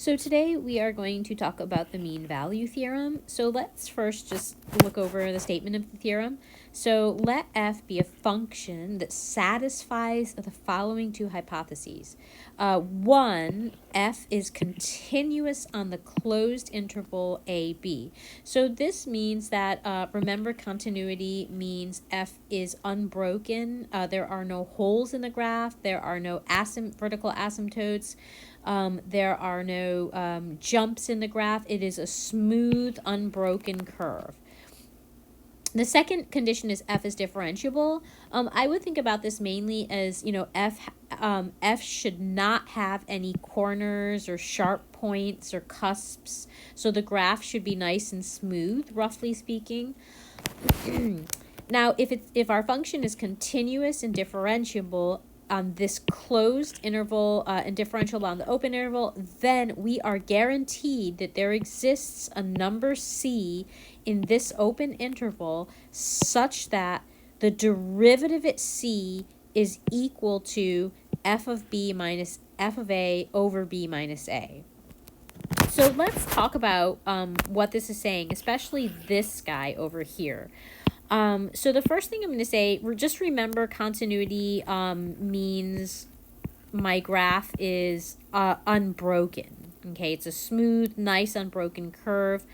So today we are going to talk about the mean value theorem. So let's first just look over the statement of the theorem. So let f be a function that satisfies the following two hypotheses. One, f is continuous on the closed interval AB. So this means that, remember, continuity means f is unbroken. There are no holes in the graph. There are no vertical asymptotes. There are no jumps in the graph. It is a smooth, unbroken curve. The second condition is f is differentiable. I would think about this mainly as, f should not have any corners or sharp points or cusps. So the graph should be nice and smooth, roughly speaking. Now, if our function is continuous and differentiable on this closed interval and differentiable on the open interval, then we are guaranteed that there exists a number c in this open interval such that the derivative at c is equal to f of b minus f of a over b minus a. So let's talk about what this is saying, especially this guy over here. So the first thing I'm going to say, just remember continuity means my graph is unbroken. Okay, it's a smooth, nice, unbroken curve.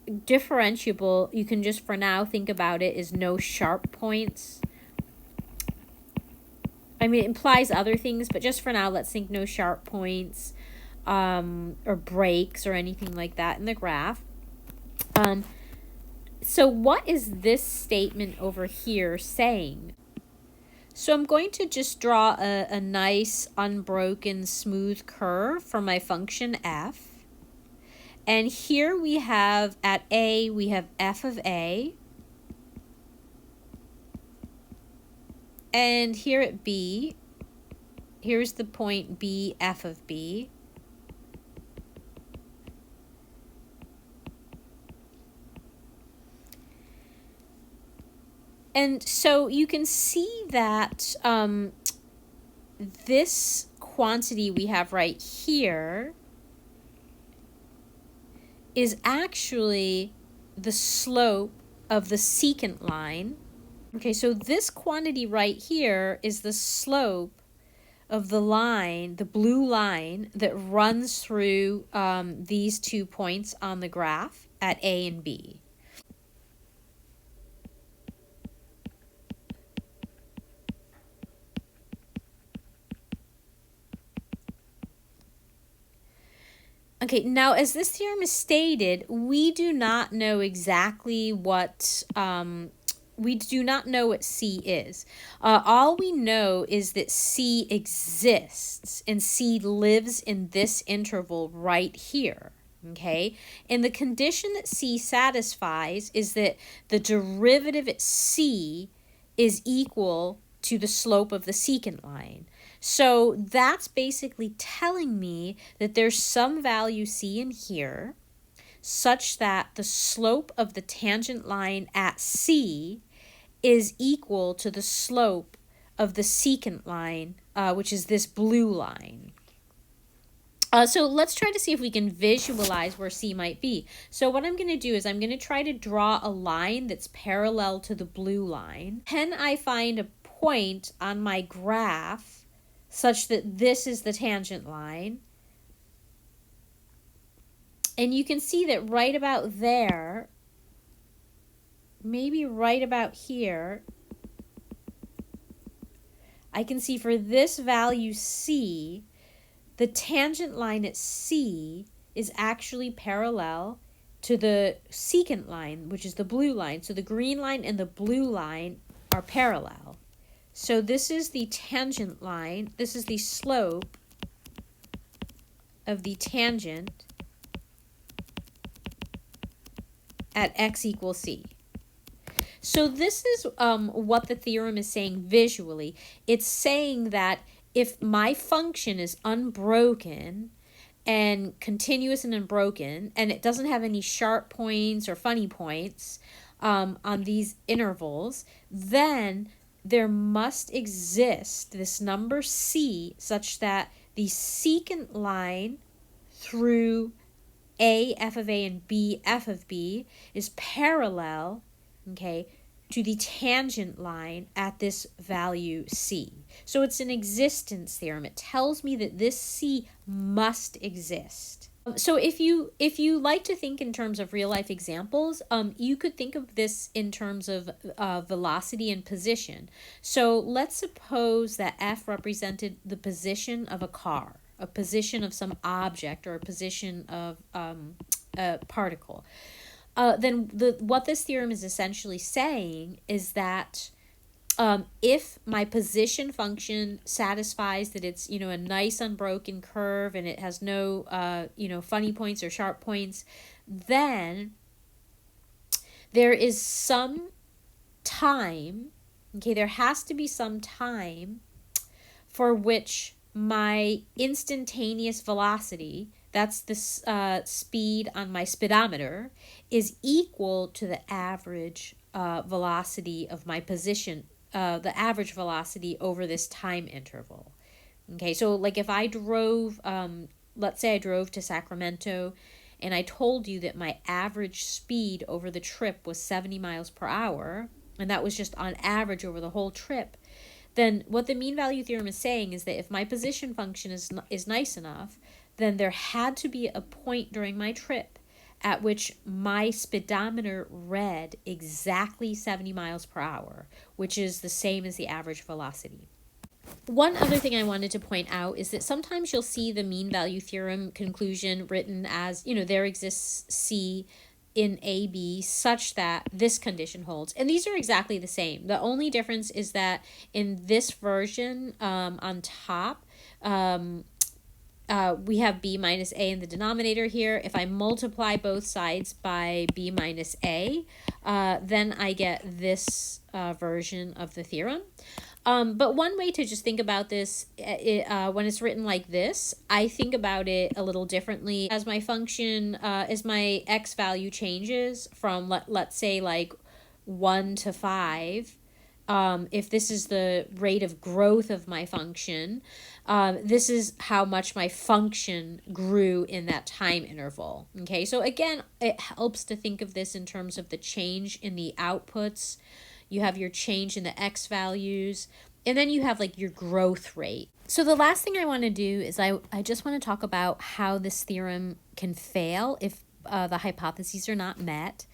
Differentiable, you can just for now think about it as no sharp points. I mean, it implies other things, but just for now, let's think no sharp points or breaks or anything like that in the graph. So what is this statement over here saying? So I'm going to just draw a nice, unbroken, smooth curve for my function f. And here we have, at a, we have f of a. And here at b, here's the point b, f of b. And so you can see that this quantity we have right here is actually the slope of the secant line. Okay, so this quantity right here is the slope of the line, the blue line that runs through these 2 points on the graph at A and B. Okay, now as this theorem is stated, we do not know exactly what C is. All we know is that C exists and C lives in this interval right here. Okay, and the condition that C satisfies is that the derivative at C is equal to the slope of the secant line. So that's basically telling me that there's some value c in here such that the slope of the tangent line at C is equal to the slope of the secant line, which is this blue line. So let's try to see if we can visualize where C might be. So what I'm going to do is I'm going to try to draw a line that's parallel to the blue line. Can I find a point on my graph such that this is the tangent line? And you can see that right about there, maybe right about here, I can see for this value C, the tangent line at C is actually parallel to the secant line, which is the blue line. So the green line and the blue line are parallel. So this is the tangent line. This is the slope of the tangent at x equals c. So this is what the theorem is saying visually. It's saying that if my function is unbroken and continuous and unbroken, and it doesn't have any sharp points or funny points on these intervals, then there must exist this number c such that the secant line through A f of A and B f of B is parallel, okay, to the tangent line at this value C. So it's an existence theorem. It tells me that this C must exist. So if you like to think in terms of real life examples, you could think of this in terms of velocity and position. So let's suppose that F represented the position of a car, a position of some object, or a position of a particle. Then what this theorem is essentially saying is that if my position function satisfies that it's, a nice unbroken curve and it has no, funny points or sharp points, then there is some time, okay, there has to be some time for which my instantaneous velocity, that's the speed on my speedometer, is equal to the average velocity of my position, the average velocity over this time interval. Okay, so like if I drove, let's say I drove to Sacramento and I told you that my average speed over the trip was 70 miles per hour, and that was just on average over the whole trip, then what the mean value theorem is saying is that if my position function is nice enough, then there had to be a point during my trip at which my speedometer read exactly 70 miles per hour, which is the same as the average velocity. One other thing I wanted to point out is that sometimes you'll see the mean value theorem conclusion written as, there exists C in AB such that this condition holds. And these are exactly the same. The only difference is that in this version on top, we have B minus A in the denominator here. If I multiply both sides by B minus A, then I get this version of the theorem. But one way to just think about this, when it's written like this, I think about it a little differently. As my function, as my x value changes from, let's say, like 1 to 5, if this is the rate of growth of my function, this is how much my function grew in that time interval. Okay, so again, it helps to think of this in terms of the change in the outputs. You have your change in the x values, and then you have like your growth rate. So the last thing I want to do is I just want to talk about how this theorem can fail if the hypotheses are not met.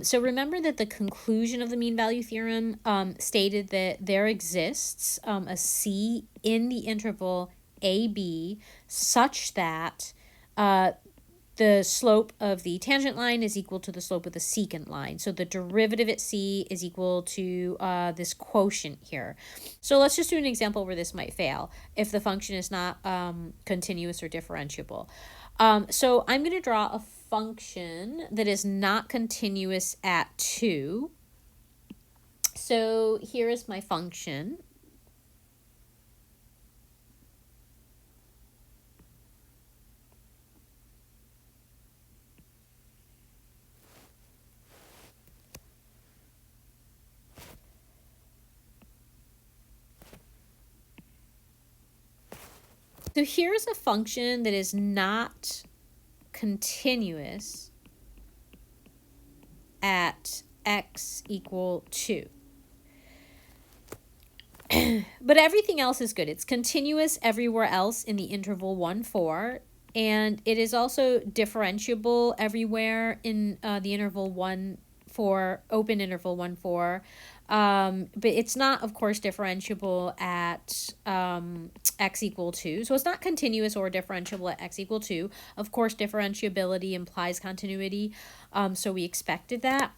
So remember that the conclusion of the mean value theorem stated that there exists a C in the interval AB such that the slope of the tangent line is equal to the slope of the secant line. So the derivative at C is equal to this quotient here. So let's just do an example where this might fail if the function is not continuous or differentiable. So I'm going to draw a function that is not continuous at 2. So here is my function. So here's a function that is not continuous at x equal 2. But everything else is good. It's continuous everywhere else in the interval 1, 4, and it is also differentiable everywhere in the interval 1, 4, open interval 1, 4. But it's not, of course, differentiable at x equal 2. So it's not continuous or differentiable at x equal 2. Of course, differentiability implies continuity, so we expected that.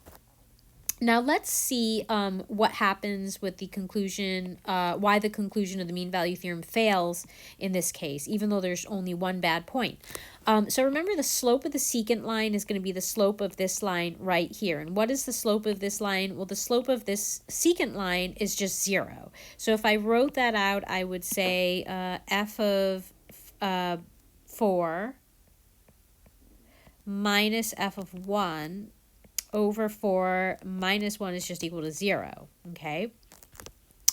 Now let's see what happens with the conclusion, why the conclusion of the mean value theorem fails in this case, even though there's only one bad point. So remember, the slope of the secant line is going to be the slope of this line right here. And what is the slope of this line? Well, the slope of this secant line is just 0. So if I wrote that out, I would say f of 4 minus f of 1 over 4 minus 1 is just equal to 0, okay?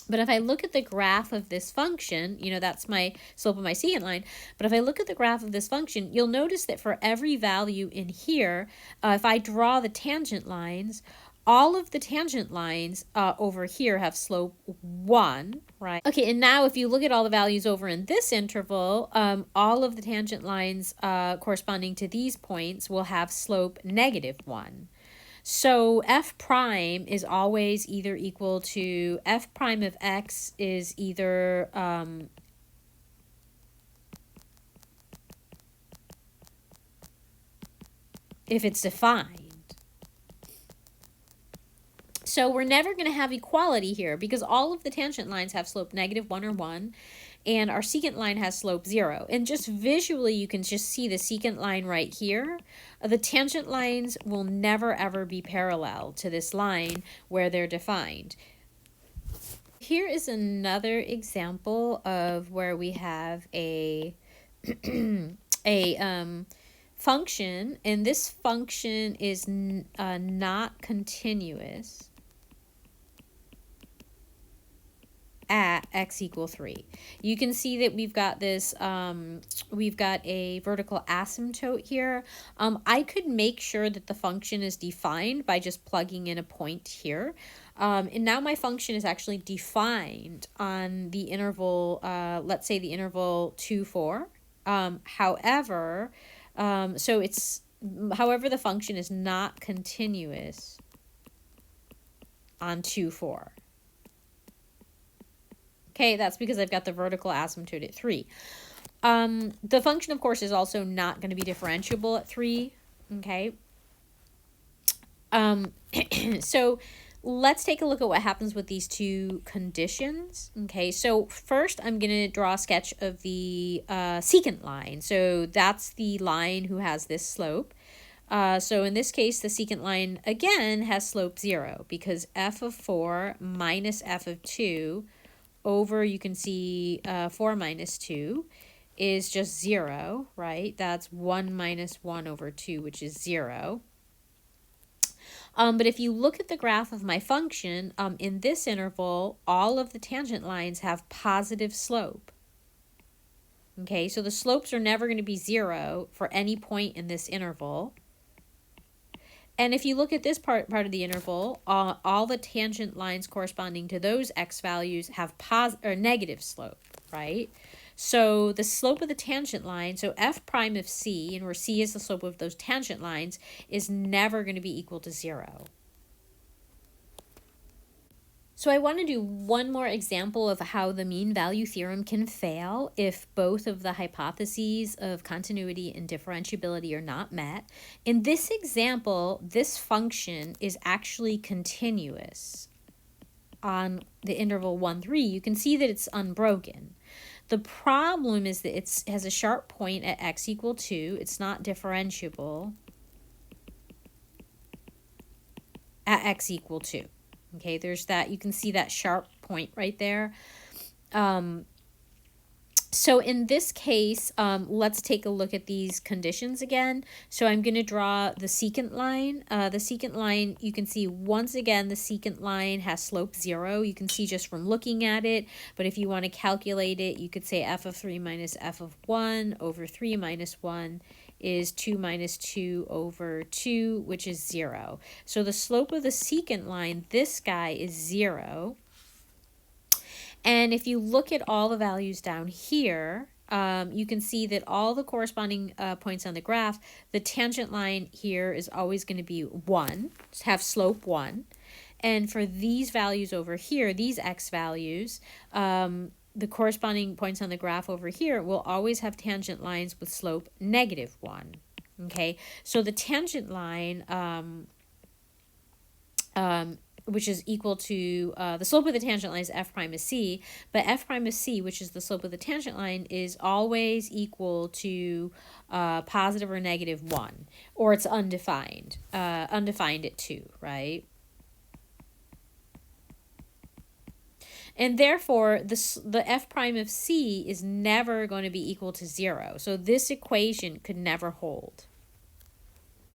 But if I look at the graph of this function, you know, that's my slope of my secant line. But if I look at the graph of this function, you'll notice that for every value in here, if I draw the tangent lines, all of the tangent lines over here have slope 1, right? Okay, and now if you look at all the values over in this interval, all of the tangent lines corresponding to these points will have slope -1. So f prime is always either equal to f prime of x is either if it's defined. So we're never going to have equality here because all of the tangent lines have slope -1 or 1, and our secant line has slope 0. And just visually, you can just see the secant line right here. The tangent lines will never ever be parallel to this line where they're defined. Here is another example of where we have a function, and this function is not continuous at x equal 3. You can see that we've got this, we've got a vertical asymptote here. I could make sure that the function is defined by just plugging in a point here. And now my function is actually defined on the interval, let's say the interval 2, 4. However, the function is not continuous on 2, 4. Okay, that's because I've got the vertical asymptote at 3. The function, of course, is also not going to be differentiable at 3. Okay. So let's take a look at what happens with these two conditions. Okay, so first I'm going to draw a sketch of the secant line. So that's the line who has this slope. So in this case, the secant line, again, has slope 0 because f of 4 minus f of 2 over, you can see 4 minus 2 is just 0, right? That's 1 minus 1 over 2, which is 0. But if you look at the graph of my function, in this interval, all of the tangent lines have positive slope. Okay, so the slopes are never going to be 0 for any point in this interval. And if you look at this part of the interval, all the tangent lines corresponding to those x values have negative slope, right? So the slope of the tangent line, so f prime of c, and where c is the slope of those tangent lines, is never going to be equal to 0. So I want to do one more example of how the mean value theorem can fail if both of the hypotheses of continuity and differentiability are not met. In this example, this function is actually continuous on the interval 1, 3. You can see that it's unbroken. The problem is that it has a sharp point at x equal 2. It's not differentiable at x equal 2. Okay, there's that. You can see that sharp point right there. So in this case, let's take a look at these conditions again. So I'm going to draw the secant line. The secant line, you can see once again, the secant line has slope 0. You can see just from looking at it. But if you want to calculate it, you could say f of 3 minus f of 1 over 3 minus 1 is 2 minus 2 over 2, which is 0. So the slope of the secant line, this guy, is 0. And if you look at all the values down here, you can see that all the corresponding points on the graph, the tangent line here is always going to be 1, have slope 1. And for these values over here, these x values, the corresponding points on the graph over here will always have tangent lines with slope -1. Okay, so the tangent line, which is equal to, the slope of the tangent line is f prime of c, but f prime of c, which is the slope of the tangent line, is always equal to positive or -1, or it's undefined, undefined at 2, right? And therefore, the f prime of c is never going to be equal to 0. So this equation could never hold.